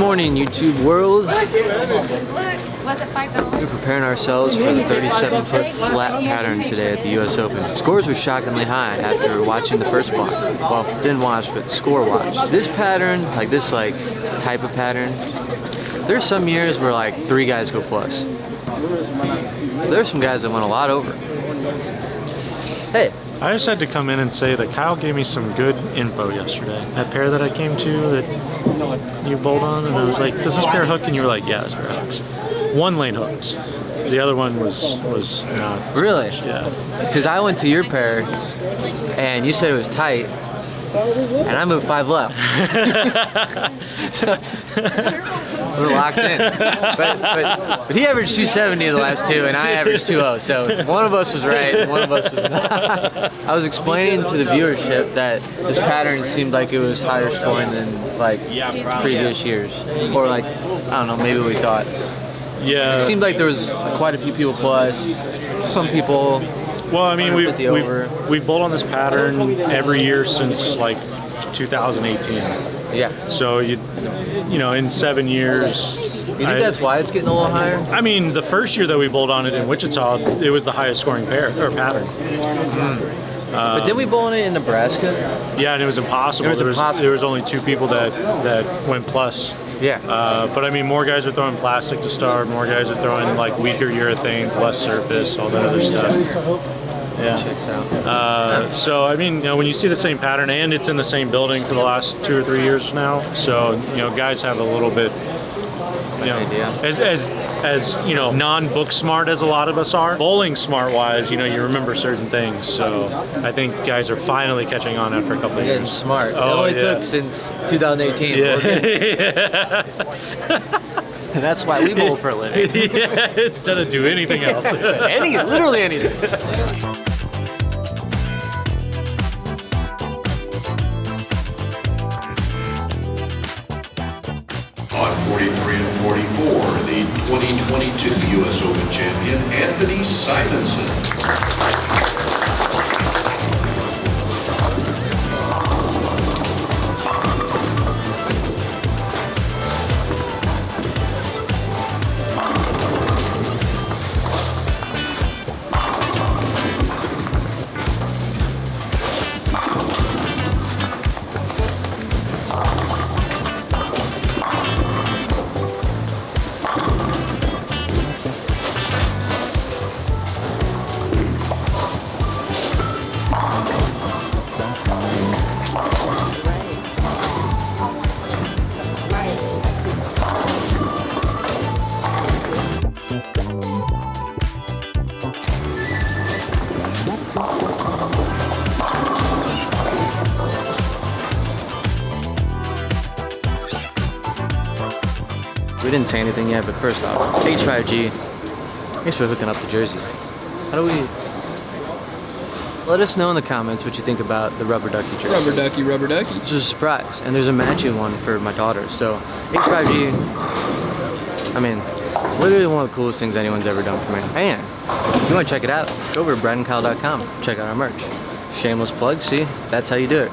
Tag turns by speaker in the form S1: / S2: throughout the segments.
S1: morning, YouTube world.
S2: Was it $5?
S1: We're preparing ourselves for the 37-foot flat pattern today at the US Open. Scores were shockingly high after watching the first block. Well, didn't watch, but score watched. This pattern, like this type of pattern, there's some years where like 3 guys go plus. There's some guys that went a lot over. Hey.
S3: I just had to come in and say that Kyle gave me some good info yesterday. That pair that I came to that you bowled on, and I was like, does this pair hook? And you were like, yeah, this pair hooks. 1 lane hooks. The other one was not.
S1: Really?
S3: Yeah.
S1: Because I went to your pair, and you said it was tight, and I moved 5 left. So, we're locked in. But he averaged 270 the last 2, and I averaged 2.0. So one of us was right, and one of us was not. I was explaining to the viewership that this pattern seemed like it was higher scoring than like previous years, or like I don't know, maybe we thought.
S3: Yeah.
S1: It seemed like there was quite a few people plus. Some people.
S3: Well, I mean, we've bowled on this pattern every year since like 2018.
S1: Yeah.
S3: So you know, in 7 years.
S1: You think that's why it's getting a little higher?
S3: I mean, the first year that we bowled on it in Wichita, it was the highest scoring pair or pattern.
S1: But did we bowl on it in Nebraska?
S3: Yeah, and it was impossible. There was only 2 people that went plus.
S1: Yeah.
S3: But I mean, more guys are throwing plastic to start. More guys are throwing like weaker urethanes, less surface, all that other stuff. Yeah.
S1: Checks out.
S3: So I mean, you know, when you see the same pattern, and it's in the same building for the last 2 or 3 years now, so you know, guys have a little bit, you know, as you know, non-book smart as a lot of us are. Bowling smart wise, you know, you remember certain things. So I think guys are finally catching on after a couple of
S1: Getting
S3: years.
S1: smart.
S3: Oh,
S1: It only took since 2018.
S3: Yeah.
S1: And that's why we bowl for a living.
S3: Yeah, instead of do anything else.
S1: Literally anything.
S4: On 43 and 44, the 2022 U.S. Open champion, Anthony Simonson.
S1: We didn't say anything yet, but first off, H5G, thanks for hooking up the jersey. How do we... Let us know in the comments what you think about the rubber ducky jersey.
S5: Rubber ducky, rubber ducky.
S1: It's just a surprise, and there's a matching one for my daughter. So H5G, I mean, literally one of the coolest things anyone's ever done for me. And if you want to check it out, go over to bradandkyle.com. Check out our merch. Shameless plug, see? That's how you do it.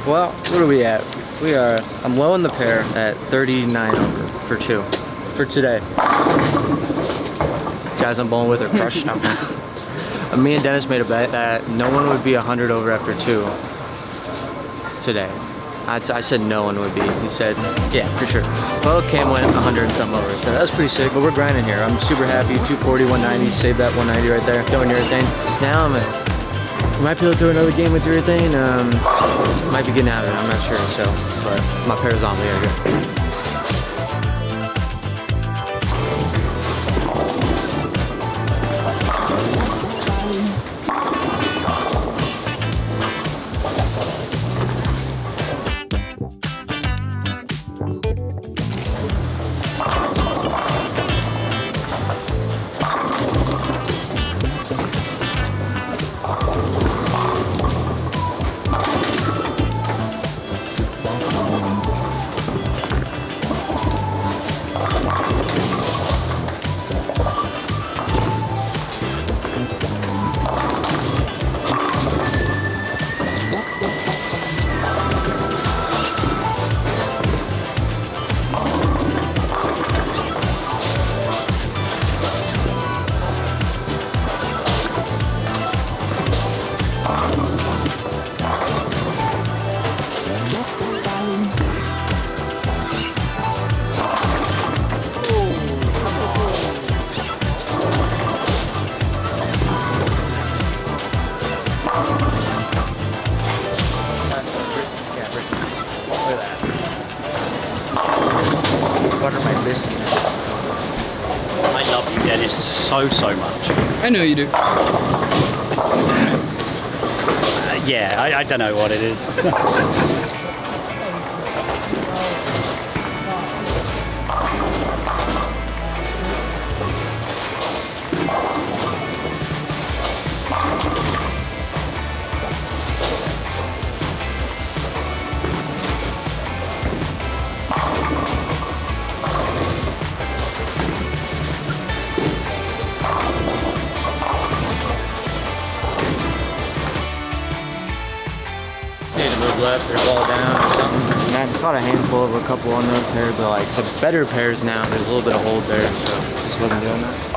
S1: Well, what are we at? I'm low in the pair at 39 over for 2 for today. Guys I'm bowling with are crushed. Me and Dennis made a bet that no one would be 100 over after 2 today. I said no one would be. He said, yeah, for sure. Well, Cam went 100 and something over, so that was pretty sick, but we're grinding here. I'm super happy. 240, 190, save that 190 right there. Throwing urethane. Now I might be able to throw another game with urethane. Might be getting out of it, I'm not sure, so, but my pair's on, we gotta go.
S5: so much.
S6: I know you do.
S5: Yeah, I don't know what it is.
S1: Need to move left or ball down or something. And I caught a handful of a couple on those pair, but like the better pairs now, there's a little bit of hold there, so just wasn't doing that.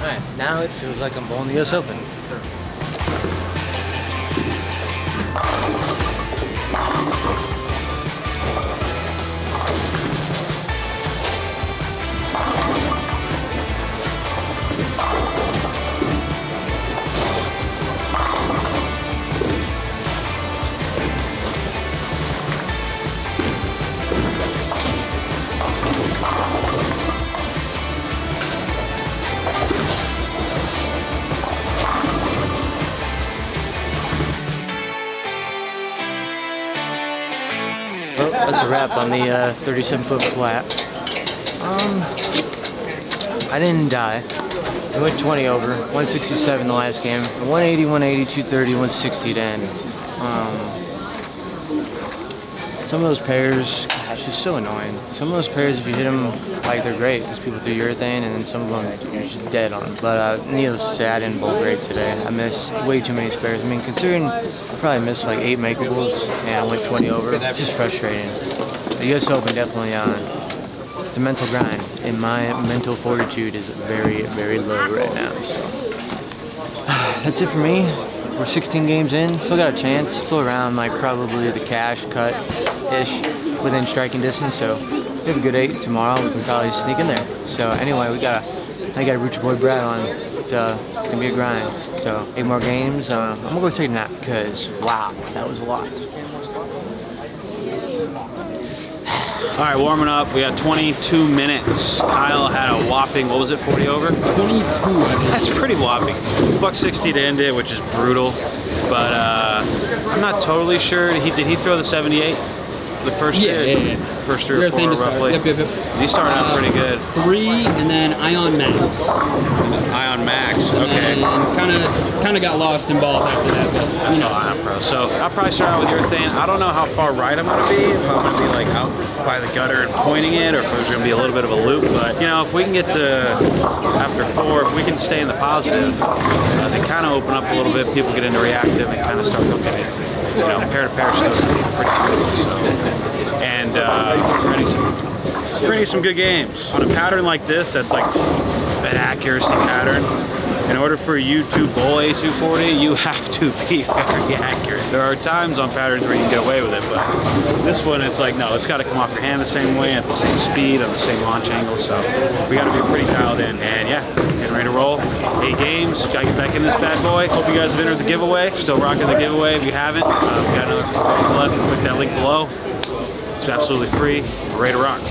S1: Alright, now it feels like I'm bowling the US Open. Well, that's a wrap on the 37-foot flat. I didn't die. I went 20 over, 167 the last game, 180, 180, 230, 160 to end. Some of those pairs, gosh, it's so annoying. Some of those pairs, if you hit them like they're great, because people do urethane, and then some of them you're just dead on them. But needless to say, I didn't bowl great today. I missed way too many spares. I mean, considering I probably missed like 8 makeables and I went 20 over, it's just frustrating. The US Open definitely, it's a mental grind, and my mental fortitude is very, very low right now. So that's it for me. We're 16 games in, still got a chance, still around like probably the cash cut-ish within striking distance, so we have a good 8 tomorrow, we can probably sneak in there. So anyway, I gotta root your boy Brad on, it's gonna be a grind. So 8 more games, I'm gonna go take a nap, because wow, that was a lot.
S7: All right, warming up. We got 22 minutes. Kyle had a whopping, what was it, 40 over?
S6: 22.
S7: That's pretty whopping. $160 to end it, which is brutal. But I'm not totally sure. Did he throw the 78? The first
S6: Yeah.
S7: first 3 or 4 roughly.
S6: Yep.
S7: He started out pretty good.
S6: 3 and then Ion Max.
S7: Ion Max. Okay.
S6: And kind of got lost in balls after that, but
S7: That's all Ion Pro. So I'll probably start out with urethane. I don't know how far right I'm gonna be. If I'm gonna be like out by the gutter and pointing it, or if there's gonna be a little bit of a loop. But you know, if we can get to after 4, if we can stay in the positive, they kind of open up a little bit. People get into reactive and kind of start looking at, you know, pair to pair still pretty good. So, and pretty some good games on a pattern like this. That's like an accuracy pattern. In order for you to bowl a 240, you have to be very accurate. There are times on patterns where you can get away with it, but this one, it's like, no, it's got to come off your hand the same way, at the same speed, on the same launch angle, so we got to be pretty dialed in. And yeah, getting ready to roll. 8 games, got to get back in this bad boy. Hope you guys have entered the giveaway. Still rocking the giveaway if you haven't. We got another 4 days left. Click that link below. It's absolutely free. We're ready to rock.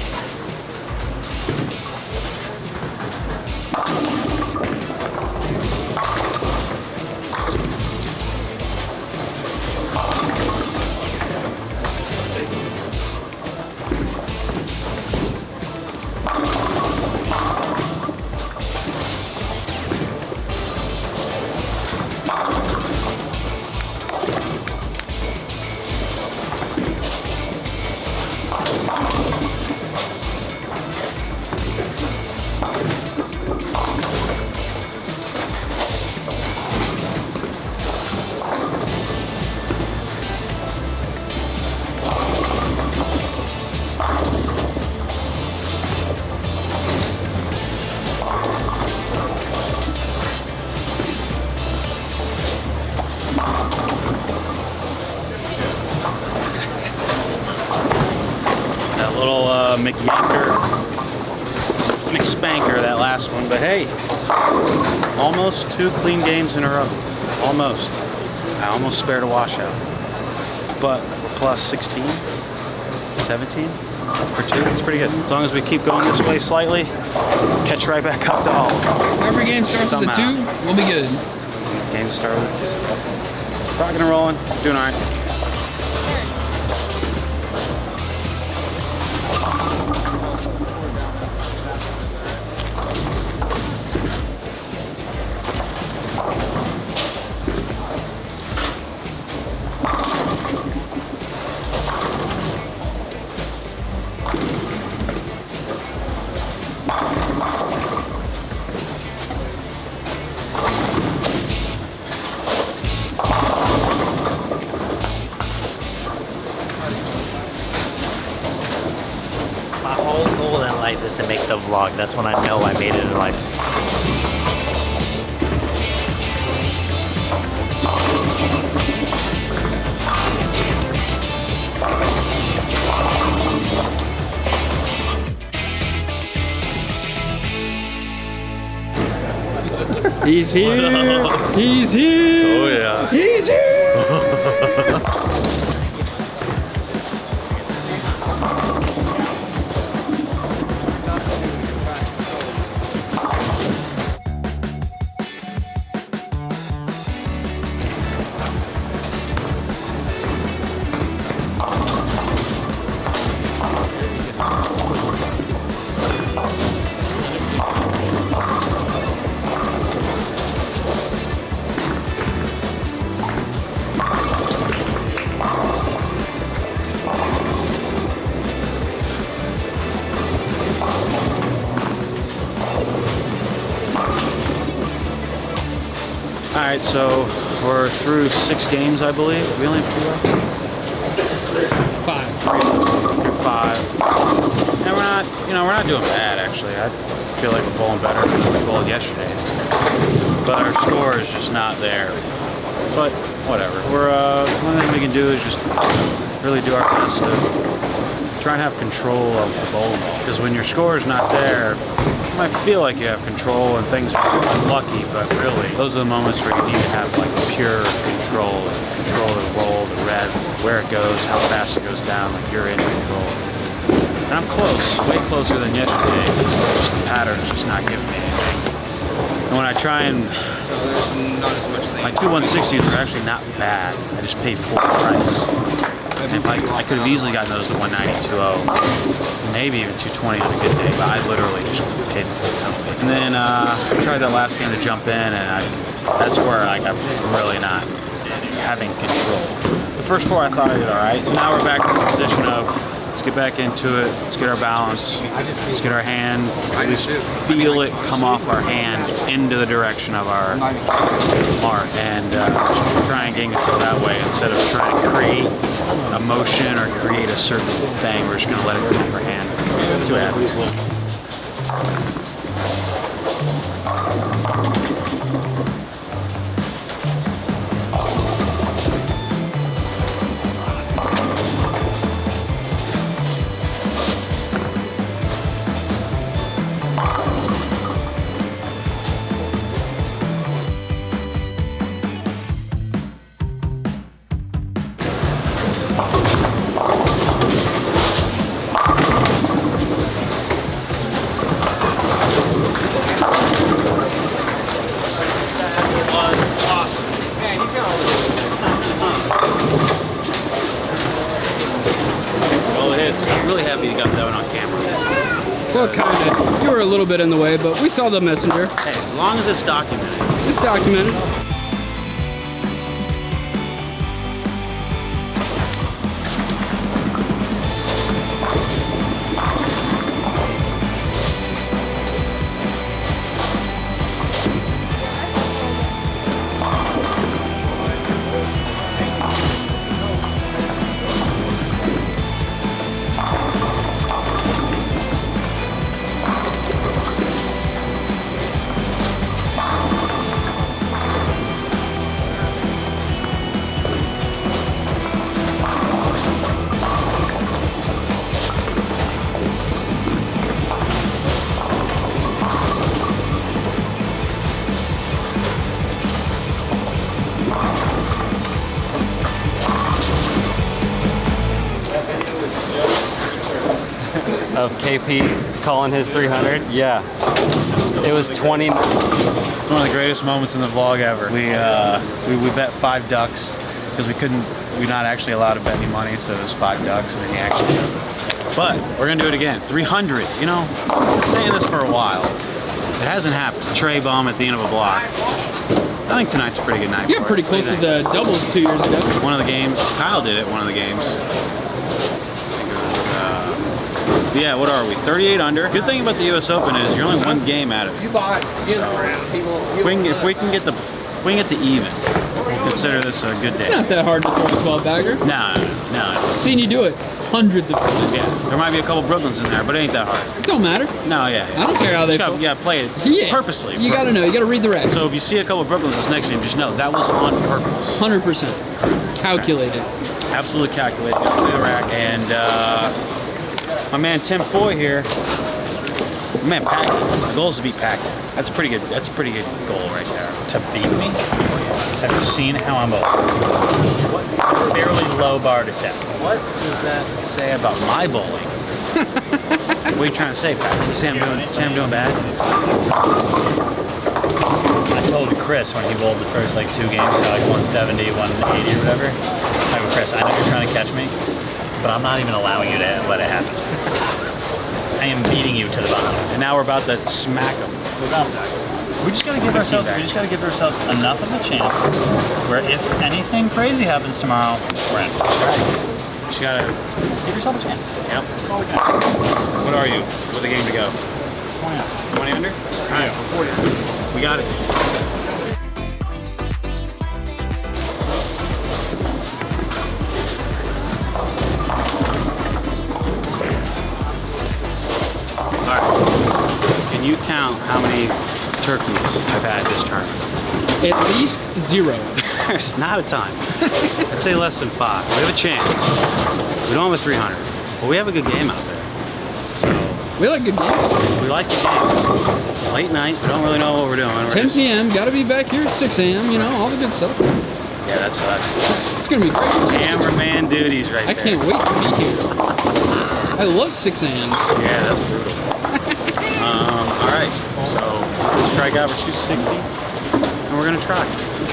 S7: McSpanker, that last one. But hey, almost 2 clean games in a row. Almost. I almost spared a washout. But we're plus 16, 17 for 2. It's pretty good. As long as we keep going this way slightly, catch right back up to all.
S6: Every game starts with a 2, we'll be good.
S7: Game start with 2. Rocking and rolling, doing all right.
S5: My whole goal in life is to make the vlog. That's when I know I made it in life.
S6: He's here. He's here.
S3: Oh yeah.
S6: He's here.
S7: All right, so we're through 6 games, I believe. Do we only have 2 left?
S6: 5.
S7: Through 5. And we're not doing bad, actually. I feel like we're bowling better than we bowled yesterday. But our score is just not there. But whatever. One thing we can do is just really do our best to try and have control of the bowling ball. Because when your score is not there, you might feel like you have control and things are unlucky, but really, those are the moments where you need to have like pure control of the roll, the rev, where it goes, how fast it goes down, like you're in control. And I'm close, way closer than yesterday. Just the pattern's just not giving me anything. And when I try and, my 2 160s are actually not bad. I just paid full price. And if I could have easily gotten those to 190, 2.0, maybe even 220 on a good day, but I literally just paid the full penalty. And then I tried that last game to jump in, and that's where like, I'm really not having control. The first 4 I thought I did all right. So now we're back in this position of let's get back into it, let's get our balance, let's get our hand, at least feel it come off our hand into the direction of our mark, and just try and gain control that way instead of trying to create a motion or create a certain thing. We're just going to let it come off our hand. See what happens. Really happy you got that one on camera.
S6: Well, kind of. You were a little bit in the way, but we saw the messenger.
S7: Hey, as long as it's documented.
S6: It's documented.
S8: of KP calling his 300. Yeah, it was 20.
S7: One of the greatest moments in the vlog ever. We bet 5 ducks because we're not actually allowed to bet any money, so it was 5 ducks, and then he actually does it. But we're gonna do it again. 300. You know, I've been saying this for a while. It hasn't happened. Tray bomb at the end of a block. I think tonight's a pretty good night.
S6: You got pretty close to the doubles 2 years ago.
S7: One of the games, Kyle did it. One of the games. I think it was. Yeah, what are we? 38 under. Good thing about the U.S. Open is you're only 1 game out of it.
S9: You bought, you know, people.
S7: If we can get the even, we'll consider this a good day.
S6: It's not that hard to throw a 12 bagger.
S7: No.
S6: Seen you do it hundreds of times.
S7: Yeah, there might be a couple Brooklyns in there, but it ain't that hard.
S6: It don't matter.
S7: No, yeah.
S6: I don't care how they
S7: You gotta play it purposely.
S6: You gotta know. You gotta read the rest.
S7: So if you see a couple Brooklyns this next game, just know that was on purpose.
S6: 100%. Calculated.
S7: Absolutely calculated. Gotta play the rack. And my man Tim Foy here. My man Packy. The goal is to beat Packy. That's a pretty good. That's a pretty good goal right there.
S5: To beat me? Have you seen how I'm bowling? It's a fairly low bar to set.
S7: What does that say about my bowling? What are you trying to say, Pat? You say I'm doing bad?
S5: I told Chris when he bowled the first like 2 games, like 170, 180 or whatever. I go, Chris, I know you're trying to catch me, but I'm not even allowing you to let it happen. I am beating you to the bottom.
S7: And now we're about to smack him.
S5: We just gotta give ourselves enough of a chance where if anything crazy happens tomorrow, we're in.
S7: Right. You gotta
S5: Give yourself a chance.
S7: Yep. What are you? With a game to go?
S5: 20 under.
S7: 20 under? All right. 40. We got it. All right. Can you count how many turkeys I've had this tournament?
S6: At least 0.
S7: There's not a time. I'd say less than 5. We have a chance. We don't have a 300, but we have a good game out there. So
S6: We like good games.
S7: we like the games. Late night, we don't really know what we're doing.
S6: 10 p.m. Gotta be back here at 6 a.m. You know, all the good stuff.
S7: Yeah, that sucks.
S6: It's gonna be great.
S7: Cameraman duties right
S6: I
S7: there.
S6: can't wait to be here. I love 6 a.m.
S7: Yeah, that's brutal. All right, so we strike out for 260, and we're gonna try.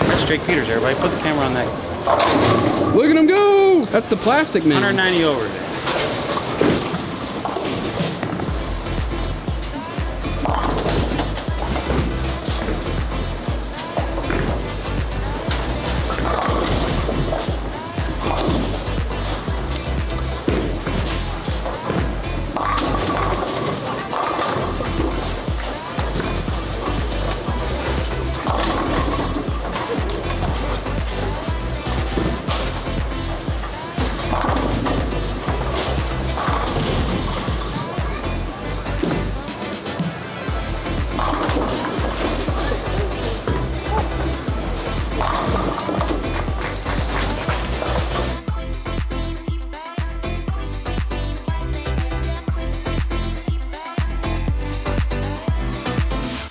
S7: That's Jake Peters, everybody. Put the camera on that.
S6: Look at him go! That's the plastic man.
S7: 190 over there.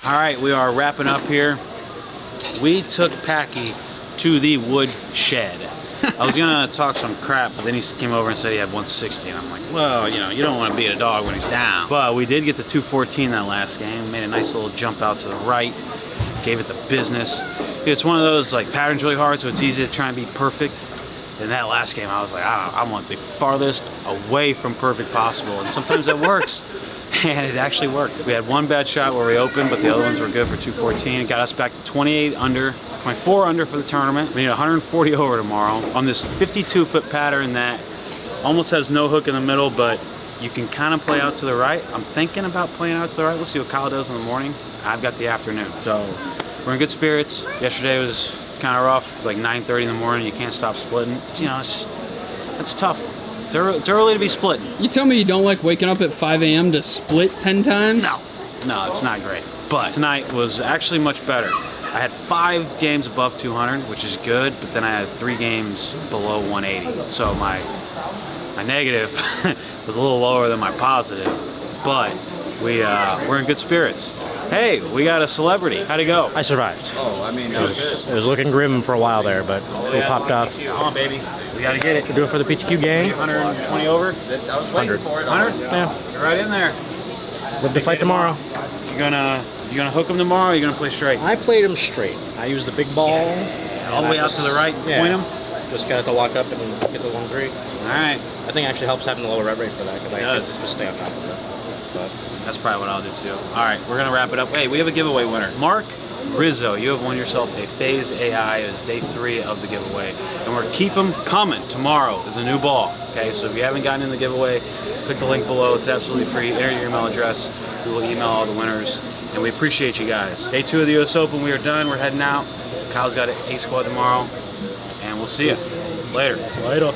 S7: All right, we are wrapping up here. We took Packy to the wood shed. I was gonna talk some crap, but then he came over and said he had 160, and I'm like, well, you know, you don't want to beat a dog when he's down. But we did get to 214 that last game. Made a nice little jump out to the right. Gave it the business. It's one of those, like, patterns really hard, so it's easy to try and be perfect. In that last game, I was like, I want the farthest away from perfect possible, and sometimes that works. And it actually worked. We had one bad shot where we opened, but the other ones were good for 214. It got us back to 28 under, 24 under for the tournament. We need 140 over tomorrow on this 52-foot pattern that almost has no hook in the middle, but you can kind of play out to the right. I'm thinking about playing out to the right. We'll see what Kyle does in the morning. I've got the afternoon. So we're in good spirits. Yesterday was kind of rough. It was like 9:30 in the morning. You can't stop splitting. It's, you know, it's tough. It's early to be splitting.
S6: You tell me you don't like waking up at 5 a.m. to split 10 times?
S7: No, it's not great. But tonight was actually much better. I had 5 games above 200, which is good, but then I had 3 games below 180. So my negative was a little lower than my positive, but we're in good spirits. Hey, we got a celebrity. How'd it go?
S8: I survived.
S9: Oh, I mean,
S8: It was looking grim for a while there, but we popped off.
S7: Come on, baby. We gotta get it.
S3: We'll do it for the PTQ gang.
S7: 120 over?
S3: 100.
S7: 100?
S3: Yeah.
S7: You're right in there.
S3: Live to fight tomorrow.
S7: You gonna hook them tomorrow, or you gonna play straight?
S10: I played him straight. I used the big ball.
S7: All the way out to the right,
S10: yeah,
S7: point them?
S10: Just got to walk up and get the 1-3.
S7: Alright.
S10: I think it actually helps having a lower rev rate for that, because I can just stay on top of it. But
S7: that's probably what I'll do too. Alright, we're gonna wrap it up. Hey, we have a giveaway winner. Mark Rizzo, you have won yourself a Phase AI as day 3 of the giveaway. And we're keep them coming. Tomorrow is a new ball. Okay, so if you haven't gotten in the giveaway, click the link below. It's absolutely free. Enter your email address. We will email all the winners. And we appreciate you guys. Day 2 of the US Open, we are done. We're heading out. Kyle's got an A squad tomorrow. And we'll see you. Later.
S3: Later.